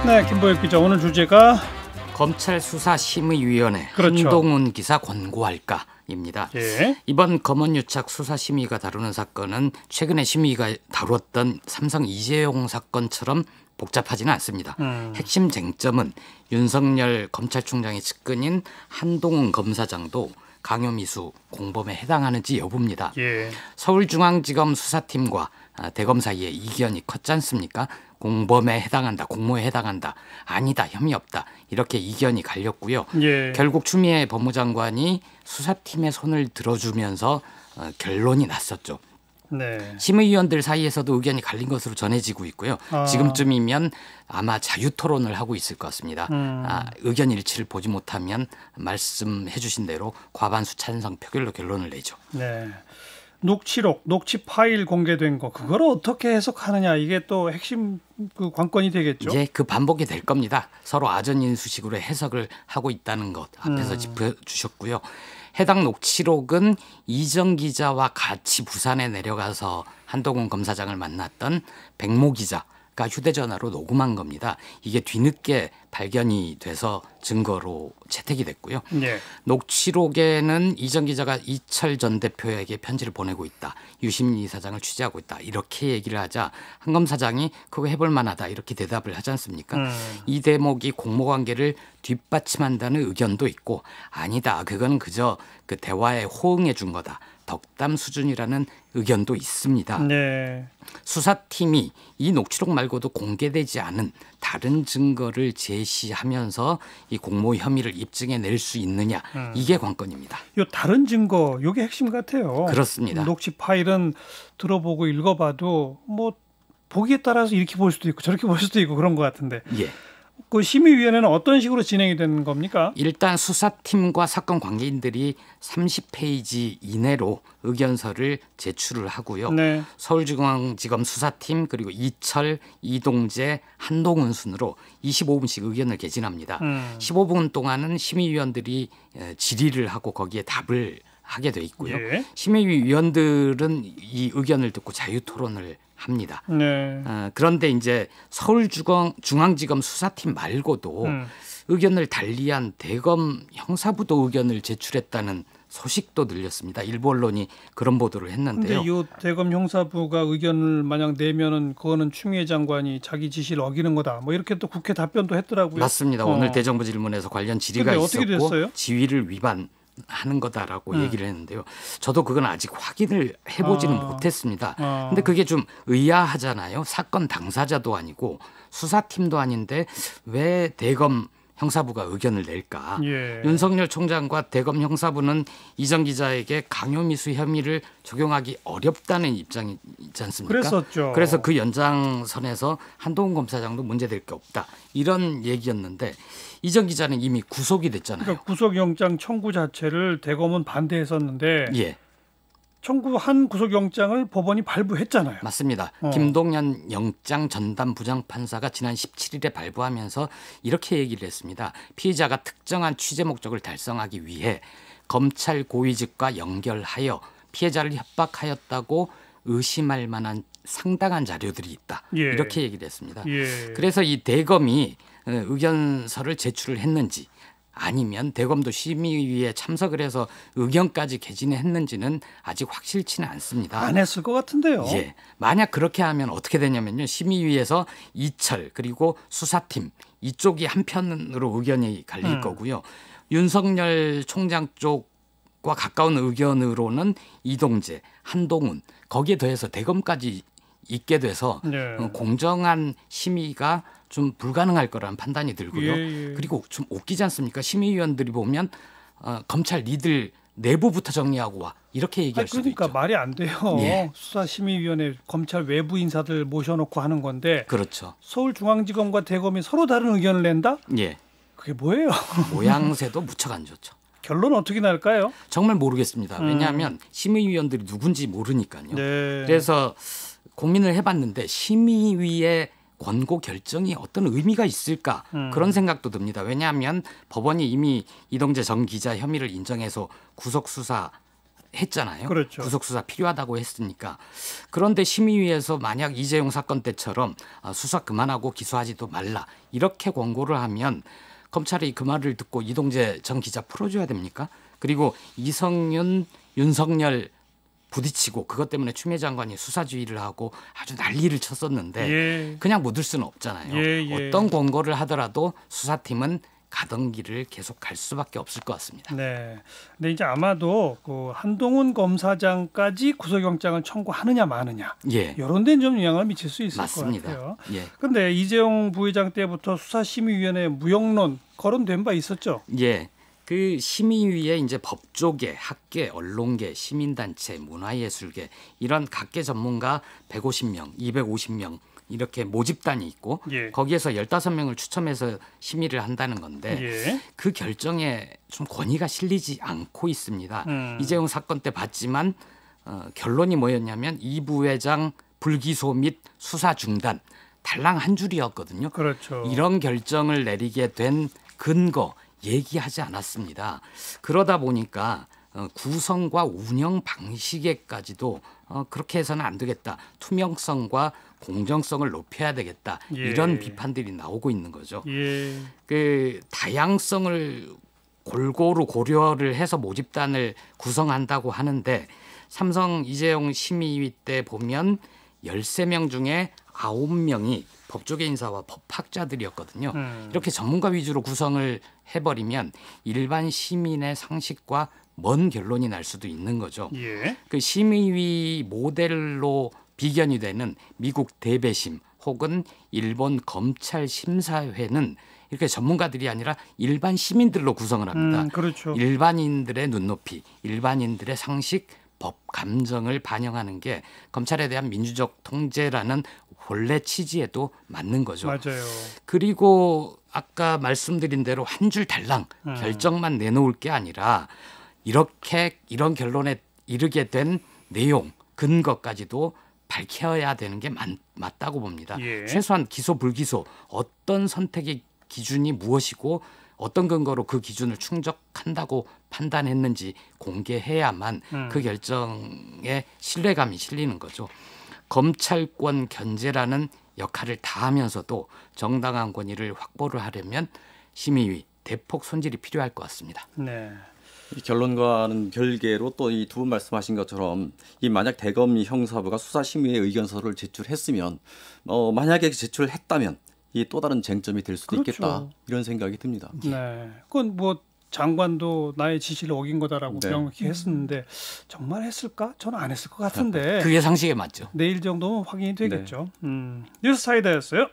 네, 김보혁 기자. 오늘 주제가 검찰 수사심의위원회 그렇죠. 한동훈 기사 권고할까입니다. 예. 이번 검언유착 수사심의가 다루는 사건은 최근에 심의가 다루었던 삼성 이재용 사건처럼 복잡하지는 않습니다. 핵심 쟁점은 윤석열 검찰총장의 측근인 한동훈 검사장도 강요미수 공범에 해당하는지 여부입니다. 예. 서울중앙지검 수사팀과 대검 사이에 이견이 컸지 않습니까? 공범에 해당한다, 공모에 해당한다, 아니다, 혐의 없다 이렇게 이견이 갈렸고요. 예. 결국 추미애 법무장관이 수사팀의 손을 들어주면서 결론이 났었죠. 네. 심의위원들 사이에서도 의견이 갈린 것으로 전해지고 있고요. 지금쯤이면 아마 자유토론을 하고 있을 것 같습니다. 의견 일치를 보지 못하면 말씀해 주신 대로 과반수 찬성 표결로 결론을 내죠. 네. 녹취록, 녹취 파일 공개된 거 그걸 어떻게 해석하느냐 이게 또 핵심 그 관건이 되겠죠. 이제 그 반복이 될 겁니다. 서로 아전인수식으로 해석을 하고 있다는 것 앞에서 짚어주셨고요. 해당 녹취록은 이정 기자와 같이 부산에 내려가서 한동훈 검사장을 만났던 백모 기자가 휴대전화로 녹음한 겁니다. 이게 뒤늦게 발견이 돼서 증거로 채택이 됐고요. 네. 녹취록에는 이정 기자가 이철 전 대표에게 편지를 보내고 있다. 유심히 사장을 취재하고 있다. 이렇게 얘기를 하자 한 검사장이 그거 해볼 만하다. 이렇게 대답을 하지 않습니까? 이 대목이 공모관계를 뒷받침한다는 의견도 있고 아니다. 그건 그저 그 대화에 호응해 준 거다. 덕담 수준이라는 의견도 있습니다. 네. 수사팀이 이 녹취록 말고도 공개되지 않은 다른 증거를 제시하면서 이 공모 혐의를 입증해낼 수 있느냐 이게 관건입니다. 요 다른 증거 요게 핵심 같아요. 그렇습니다. 녹취 파일은 들어보고 읽어봐도 뭐 보기에 따라서 이렇게 볼 수도 있고 저렇게 볼 수도 있고 그런 것 같은데. 예. 그 심의위원회는 어떤 식으로 진행이 되는 겁니까? 일단 수사팀과 사건 관계인들이 30페이지 이내로 의견서를 제출을 하고요. 네. 서울중앙지검 수사팀 그리고 이철, 이동재, 한동훈 순으로 25분씩 의견을 개진합니다. 15분 동안은 심의위원들이 질의를 하고 거기에 답을 하게 돼 있고요. 예. 심의위원들은 이 의견을 듣고 자유토론을 합니다. 네. 그런데 이제 서울중앙지검 수사팀 말고도 의견을 달리한 대검 형사부도 의견을 제출했다는 소식도 들렸습니다. 일부 언론이 그런 보도를 했는데요. 근데 이 대검 형사부가 의견을 만약 내면은 그거는 추미애 장관이 자기 지시를 어기는 거다. 뭐 이렇게 또 국회 답변도 했더라고요. 맞습니다. 오늘 대정부 질문에서 관련 질의가 어떻게 있었고 됐어요? 지위를 위반하는 거다라고 얘기를 했는데요. 저도 그건 아직 확인을 해보지는 못했습니다. 근데 그게 좀 의아하잖아요. 사건 당사자도 아니고 수사팀도 아닌데 왜 대검 형사부가 의견을 낼까? 예. 윤석열 총장과 대검 형사부는 이정 기자에게 강요미수 혐의를 적용하기 어렵다는 입장이 있지 않습니까? 그랬었죠. 그래서 그 연장선에서 한동훈 검사장도 문제될 게 없다. 이런 얘기였는데 이정 기자는 이미 구속이 됐잖아요. 그러니까 구속영장 청구 자체를 대검은 반대했었는데 예. 청구한 구속영장을 법원이 발부했잖아요. 맞습니다. 김동연 영장 전담 부장판사가 지난 17일에 발부하면서 이렇게 얘기를 했습니다. 피의자가 특정한 취재 목적을 달성하기 위해 검찰 고위직과 연결하여 피해자를 협박하였다고 의심할 만한 상당한 자료들이 있다. 예. 이렇게 얘기를 했습니다. 예. 그래서 이 대검이 의견서를 제출을 했는지 아니면 대검도 심의위에 참석을 해서 의견까지 개진했는지는 아직 확실치는 않습니다. 안 했을 것 같은데요. 예. 만약 그렇게 하면 어떻게 되냐면요. 심의위에서 이철 그리고 수사팀 이쪽이 한편으로 의견이 갈릴 거고요. 윤석열 총장 쪽과 가까운 의견으로는 이동재, 한동훈 거기에 더해서 대검까지 있게 돼서 네. 공정한 심의가 좀 불가능할 거라는 판단이 들고요. 예. 그리고 좀 웃기지 않습니까? 심의위원들이 보면 검찰 니들 내부부터 정리하고 와 이렇게 얘기할 수도 그러니까 있죠. 말이 안 돼요. 예. 수사심의위원회 검찰 외부 인사들 모셔놓고 하는 건데 그렇죠. 서울중앙지검과 대검이 서로 다른 의견을 낸다? 예. 그게 뭐예요? 모양새도 무척 안 좋죠. 결론 어떻게 날까요? 정말 모르겠습니다. 왜냐하면 심의위원들이 누군지 모르니까요. 네. 그래서 고민을 해봤는데 심의위의 권고 결정이 어떤 의미가 있을까 그런 생각도 듭니다. 왜냐하면 법원이 이미 이동재 전 기자 혐의를 인정해서 구속 수사 했잖아요. 그렇죠. 구속 수사 필요하다고 했으니까. 그런데 심의위에서 만약 이재용 사건 때처럼 수사 그만하고 기소하지도 말라 이렇게 권고를 하면 검찰이 그 말을 듣고 이동재 전 기자 풀어줘야 됩니까? 그리고 이성윤, 윤석열 부딪히고 그것 때문에 추미애 장관이 수사주의를 하고 아주 난리를 쳤었는데 예. 그냥 묻을 수는 없잖아요. 예. 어떤 권고를 하더라도 수사팀은 가던 길을 계속 갈 수밖에 없을 것 같습니다. 네. 근데 이제 아마도 그 한동훈 검사장까지 구속영장을 청구하느냐 마느냐 예. 이런 데는 좀 영향을 미칠 수 있을 맞습니다. 것 같아요. 예. 그런데 이재용 부회장 때부터 수사심의위원회 무용론 거론된 바 있었죠. 예. 그 심의위에 이제 법조계, 학계, 언론계, 시민단체, 문화예술계 이런 각계 전문가 150명, 250명 이렇게 모집단이 있고 예. 거기에서 15명을 추첨해서 심의를 한다는 건데 예. 그 결정에 좀 권위가 실리지 않고 있습니다. 이재용 사건 때 봤지만 결론이 뭐였냐면 이 부회장 불기소 및 수사 중단 달랑 한 줄이었거든요. 그렇죠. 이런 결정을 내리게 된 근거 얘기하지 않았습니다. 그러다 보니까 구성과 운영 방식에까지도 그렇게 해서는 안 되겠다. 투명성과 공정성을 높여야 되겠다. 예. 이런 비판들이 나오고 있는 거죠. 예. 그 다양성을 골고루 고려를 해서 모집단을 구성한다고 하는데 삼성 이재용 심의위 때 보면 13명 중에 9명이 법조계 인사와 법학자들이었거든요. 이렇게 전문가 위주로 구성을 해버리면 일반 시민의 상식과 먼 결론이 날 수도 있는 거죠. 예. 그 심의위 모델로 비견이 되는 미국 대배심 혹은 일본 검찰 심사회는 이렇게 전문가들이 아니라 일반 시민들로 구성을 합니다. 그렇죠. 일반인들의 눈높이, 일반인들의 상식, 법 감정을 반영하는 게 검찰에 대한 민주적 통제라는 본래 취지에도 맞는 거죠. 맞아요. 그리고 아까 말씀드린 대로 한 줄 달랑 결정만 내놓을 게 아니라 이런 결론에 이르게 된 내용, 근거까지도 밝혀야 되는 게 맞다고 봅니다. 예. 최소한 기소 불기소 어떤 선택의 기준이 무엇이고 어떤 근거로 그 기준을 충족한다고 판단했는지 공개해야만 그 결정에 신뢰감이 실리는 거죠. 검찰권 견제라는 역할을 다하면서도 정당한 권위를 확보를 하려면 심의위 대폭 손질이 필요할 것 같습니다. 네. 이 결론과는 별개로 또 이 두 분 말씀하신 것처럼 이 만약 대검 형사부가 수사심의회 의견서를 제출했으면 만약에 제출했다면 이 또 다른 쟁점이 될 수도 그렇죠. 있겠다 이런 생각이 듭니다. 네. 그건 뭐 장관도 나의 지시를 어긴 거다라고 네. 명확히 했었는데 정말 했을까? 저는 안 했을 것 같은데 그게 상식에 맞죠. 내일 정도면 확인이 되겠죠. 뉴스 사이다였어요.